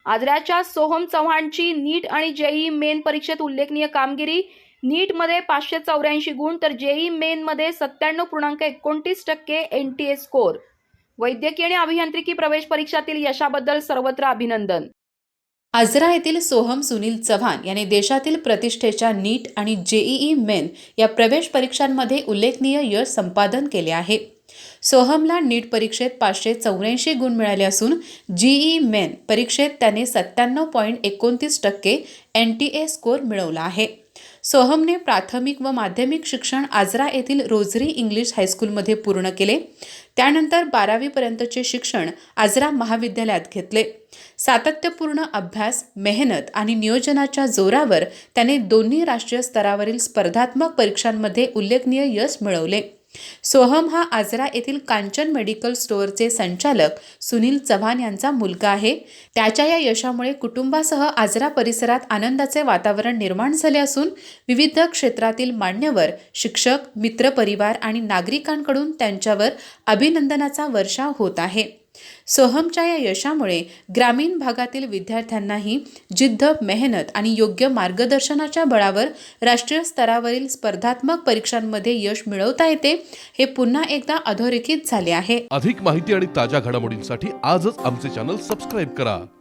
आजऱ्याच्या सोहम चव्हाणची नीट आणि JEE main परीक्षेत उल्लेखनीय कामगिरी. नीटमध्ये 584 गुण तर जेईई मेनमध्ये 97.29% NTA स्कोर. वैद्यकीय आणि अभियांत्रिकी प्रवेश परीक्षातील यशाबद्दल सर्वत्र अभिनंदन. आजरा येथील सोहम सुनील चव्हाण यांनी देशातील प्रतिष्ठेच्या नीट आणि जेईई मेन या प्रवेश परीक्षांमध्ये उल्लेखनीय यश संपादन केले आहे. सोहमला नीट परीक्षेत 584 गुण मिळाले असून जीईई मेन परीक्षेत त्याने 97.29% NTA स्कोर मिळवला आहे. सोहमने प्राथमिक व माध्यमिक शिक्षण आजरा येथील रोझरी इंग्लिश हायस्कूलमध्ये पूर्ण केले. त्यानंतर 12वीपर्यंतचे शिक्षण आजरा महाविद्यालयात घेतले. सातत्यपूर्ण अभ्यास, मेहनत आणि नियोजनाच्या जोरावर त्याने दोन्ही राष्ट्रीय स्तरावरील स्पर्धात्मक परीक्षांमध्ये उल्लेखनीय यश मिळवले. सोहम हा आजरा येथील कांचन मेडिकल स्टोअरचे संचालक सुनील चव्हाण यांचा मुलगा आहे. त्याच्या या यशामुळे कुटुंबासह आजरा परिसरात आनंदाचे वातावरण निर्माण झाले असून विविध क्षेत्रातील मान्यवर, शिक्षक, मित्रपरिवार आणि नागरिकांकडून त्यांच्यावर अभिनंदनाचा वर्षाव होत आहे. सोहमच्या या यशामुळे ग्रामीण भागातील विद्यार्थ्यांनाही जिद्द, मेहनत आणि योग्य मार्गदर्शनाच्या बळावर राष्ट्रीय स्तरावरील स्पर्धात्मक परीक्षांमध्ये यश मिळवता येते, हे पुन्हा एकदा अधोरेखित झाले आहे. अधिक माहिती आणि ताज्या घडामोडींसाठी आजच आमचे चॅनल सबस्क्राईब करा.